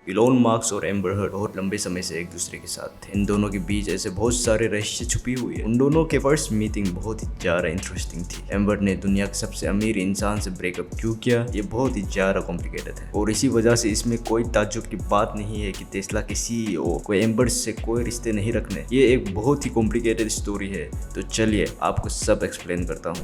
Elon mask और amber heard बहुत लंबे समय से एक दूसरे के साथ थे। इन दोनों के बीच ऐसे बहुत सारे रहस्य छुपी हुई है। उन दोनों के फर्स्ट मीटिंग बहुत ही ज्यादा इंटरेस्टिंग थी। एम्बर ने दुनिया के सबसे अमीर इंसान से ब्रेकअप क्यों किया, ये बहुत ही ज्यादा कॉम्प्लिकेटेड है और इसी वजह से इसमें कोई ताज्जुब की बात नहीं है कि टेस्ला के CEO को एम्बर से कोई रिश्ते नहीं रखने। ये एक बहुत ही कॉम्प्लिकेटेड स्टोरी है, तो चलिए आपको सब एक्सप्लेन करता हूँ।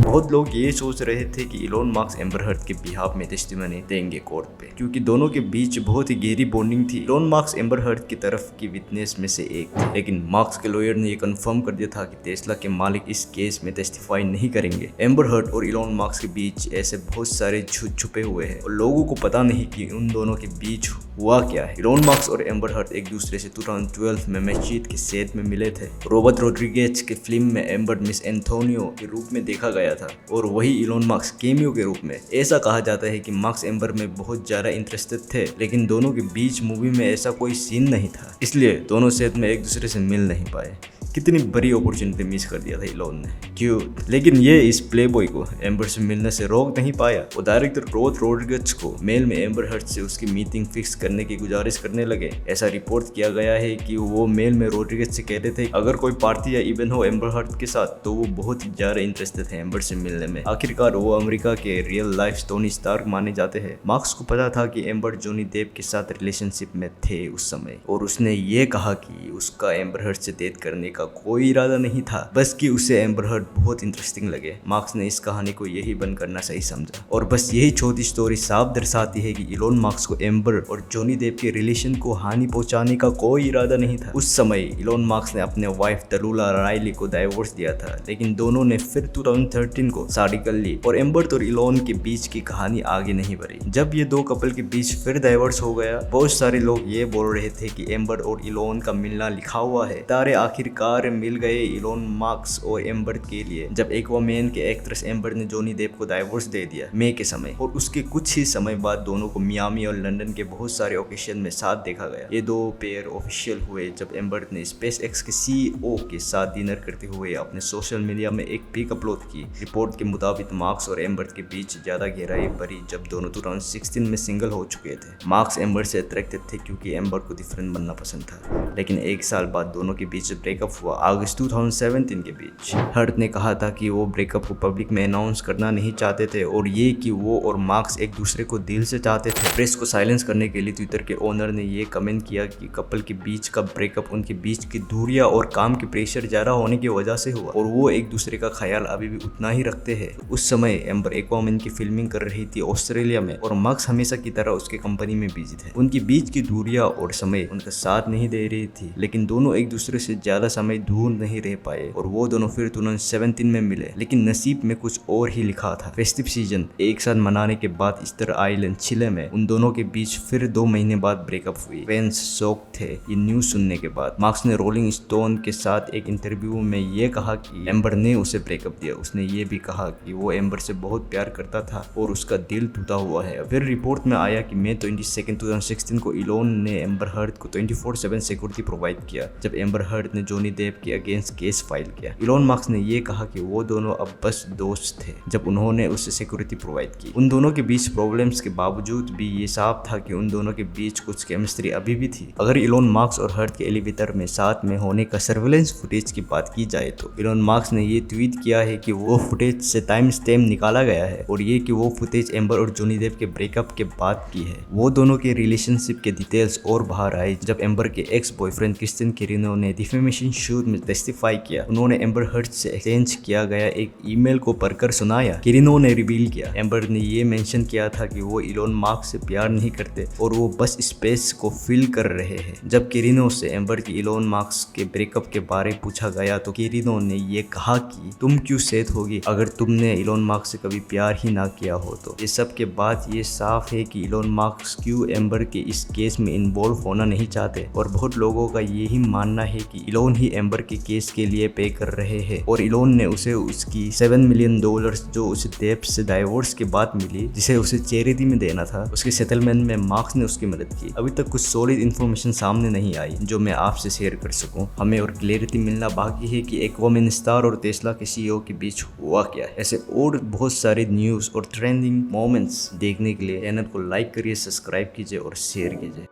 बहुत लोग ये सोच रहे थे कि इलोन मास्क एम्बर हर्ड के बिहाफ में टेस्टिमनी देंगे कोर्ट पे, क्योंकि दोनों के बीच बहुत ही गहरी बॉन्डिंग थी। इलोन मास्क एम्बर हर्ड की तरफ की विटनेस में से एक थे, लेकिन मास्क के लॉयर ने ये कंफर्म कर दिया था कि टेस्ला के मालिक इस केस में टेस्टिफाई नहीं करेंगे। एम्बर हर्ड और इलोन मास्क के बीच ऐसे बहुत सारे झूठ छुपे हुए हैं और लोगों को पता नहीं कि उन दोनों के बीच हुआ क्या है। इलोन मास्क और एम्बर हर्ड एक दूसरे से 2012 में मैस्जिद के सेट में मिले थे। रॉबर्ट रोड्रिगेज के फिल्म में एम्बर मिस एंथोनियो के रूप में देखा गया था और वही इलोन मास्क केमियो के रूप में। ऐसा कहा जाता है कि मास्क एम्बर में बहुत ज्यादा इंटरेस्टेड थे, लेकिन दोनों के बीच मूवी में ऐसा कोई सीन नहीं था, इसलिए दोनों सेट में एक दूसरे से मिल नहीं पाए। कितनी बड़ी अपॉर्चुनिटी मिस कर दिया था इलोन ने, क्यों? लेकिन ये इस प्लेबॉय को एम्बर से मिलने से रोक नहीं पाया। वो डायरेक्टर रॉबर्ट रोड्रिगेज को मेल में एम्बर हर्ड से उसकी मीटिंग फिक्स करने की गुजारिश करने लगे। ऐसा रिपोर्ट किया गया है कि वो मेल में रोड्रिगेज से कहते थे अगर कोई पार्टी या इवेंट हो एम्बर हर्ड के साथ तो वो बहुत ही ज्यादा इंटरेस्टेड थे एम्बर से मिलने में। आखिरकार वो अमेरिका के रियल लाइफ टोनी स्टार्क माने जाते हैं। मार्क्स को पता था कि एम्बर जॉनी डेप के साथ रिलेशनशिप में थे उस समय, और उसने ये कहा कि उसका एम्बर हर्ड से डेट करने का कोई इरादा नहीं था, बस कि उसे एम्बर हर्ड बहुत इंटरेस्टिंग लगे। मार्क्स ने इस कहानी को यही बंद करना सही समझा, और बस यही छोटी स्टोरी साफ दर्शाती है कि इलोन मास्क को एम्बर और जॉनी डेप के रिलेशन को हानि पहुंचाने का कोई इरादा नहीं था। उस समय इलोन मास्क ने अपने वाइफ तलुला राइली को डाइवोर्स दिया था, लेकिन दोनों ने फिर 2013 को शादी कर ली और एम्बर और इलोन के बीच की कहानी आगे नहीं बढ़ी। जब ये दो कपल के बीच फिर डाइवोर्स हो गया, बहुत सारे लोग ये बोल रहे थे कि एम्बर और इलोन का मिलना लिखा हुआ है। तारे आखिरकार मिल गए इलोन मास्क और एम्बर के लिए जब एक्वामैन के एक्ट्रेस एम्बर ने जॉनी डेप को डाइवोर्स दे दिया मई के समय, और उसके कुछ ही समय बाद दोनों को मियामी और लंदन के बहुत सारे ओकेशन में साथ देखा गया। ये दो पेयर ऑफिशियल हुए जब एम्बर ने SpaceX के CEO के साथ डिनर करते हुए अपने सोशल मीडिया में एक पिक अपलोड की। रिपोर्ट के मुताबिक मार्क्स और एम्बर के बीच ज्यादा गहराई बढ़ी जब दोनों 2016 में सिंगल हो चुके थे। मार्क्स एम्बर से अट्रैक्टेड थे क्योंकि एम्बर को डिफरेंट बनना पसंद था, लेकिन एक साल बाद दोनों के बीच ब्रेकअप हुआ अगस्त 2017 के बीच। हर्ट ने कहा था कि वो ब्रेकअप को पब्लिक में अनाउंस करना नहीं चाहते थे और ये कि वो और मार्क्स एक दूसरे को दिल से चाहते थे। प्रेस को साइलेंस करने के लिए ट्विटर के ओनर ने ये कमेंट किया कि कपल के बीच का ब्रेकअप उनके बीच की दूरियां और काम के प्रेशर ज्यादा होने की वजह से हुआ और वो एक दूसरे का ख्याल अभी भी उतना ही रखते हैं। उस समय एम्बर एक्वामैन की फिल्मिंग कर रही थी ऑस्ट्रेलिया में और मार्क्स हमेशा की तरह उसके कंपनी में बिजी थे। उनके बीच की दूरियां और समय उनका साथ नहीं दे रही थी, लेकिन दोनों एक दूसरे से ज्यादा समय दूर नहीं रह पाए और वो दोनों फिर 2017 में मिले, लेकिन नसीब में कुछ और ही लिखा था। फेस्टिव सीजन एक साथ मनाने के बाद ईस्टर आइलैंड चिले में उन दोनों के बीच फिर 2 महीने बाद ब्रेकअप हुई। फैंस शॉक थे ये न्यूज सुनने के बाद। मार्क्स ने रोलिंग स्टोन के साथ एक इंटरव्यू में ये कहा कि एम्बर ने उसे ब्रेकअप दिया। उसने ये भी कहा कि वो एम्बर से बहुत प्यार करता था और उसका दिल टूटा हुआ है। फिर रिपोर्ट में आया कि मई 22, 2016 को इलोन ने एम्बर हर्ड को 24/7 सिक्योरिटी प्रोवाइड किया जब एम्बर हर्ड ने जॉनी डेप के अगेंस्ट केस फाइल किया। इलोन मास्क ने ये कहा कि वो दोनों अब बस दोस्त थे जब उन्होंने उसे सिक्योरिटी प्रोवाइड की। उन दोनों के बीच प्रॉब्लम्स के बावजूद भी ये साफ था कि उन दोनों के बीच कुछ केमिस्ट्री अभी भी थी। अगर इलोन मास्क और हर्ड के एलिवेटर में साथ में होने का सर्वेलेंस फुटेज की बात की जाए तो इलोन मास्क ने ये ट्वीट किया है कि वो फुटेज से टाइम स्टैम्प निकाला गया है और ये कि वो फुटेज एम्बर और जॉनी डेप के ब्रेकअप के बाद की है। वो दोनों के रिलेशनशिप के डिटेल्स और बाहर आए जब एम्बर के एक्स बॉयफ्रेंड क्रिस्टियन किरिनो ने डिफेमेशन सूट में टेस्टिफाई किया। उन्होंने एम्बर हर्ड से एक्सचेंज किया गया एक ईमेल को पढ़कर सुनाया। किरिनो ने रिवील किया एम्बर ने ये मेंशन किया था कि वो इलोन मास्क से प्यार नहीं करते और वो बस स्पेस को फिल कर रहे हैं। जब किरिनो से एम्बर की इलोन मास्क के ब्रेकअप के बारे पूछा गया तो किरिनो ने ये कहा कि तुम क्यों सेट होगी अगर तुमने इलोन मास्क से कभी प्यार ही ना किया हो तो। इस सब के बाद ये साफ है कि इलोन मास्क क्यों एम्बर के इस केस में इन्वॉल्व होना नहीं चाहते और बहुत लोगों का यही मानना है कि इलोन ही एम्बर के केस के लिए पे कर रहे हैं और इलोन ने उसे उसकी $7 मिलियन जो उसे डेप से डाइवोर्स के बाद मिली, जिसे उसे चैरिटी में देना था, उसके सेटलमेंट में मार्क्स ने उसकी मदद की। अभी तक कुछ सॉलिड इन्फॉर्मेशन सामने नहीं आई जो मैं आपसे शेयर कर सकूं। हमें और क्लैरिटी मिलना बाकी है कि एक्वामैन स्टार और टेस्ला के सीईओ के बीच हुआ क्या है। ऐसे और बहुत सारे न्यूज़ और ट्रेंडिंग मोमेंट्स देखने के लिए चैनल को लाइक करिए, सब्सक्राइब कीजिए और शेयर कीजिए।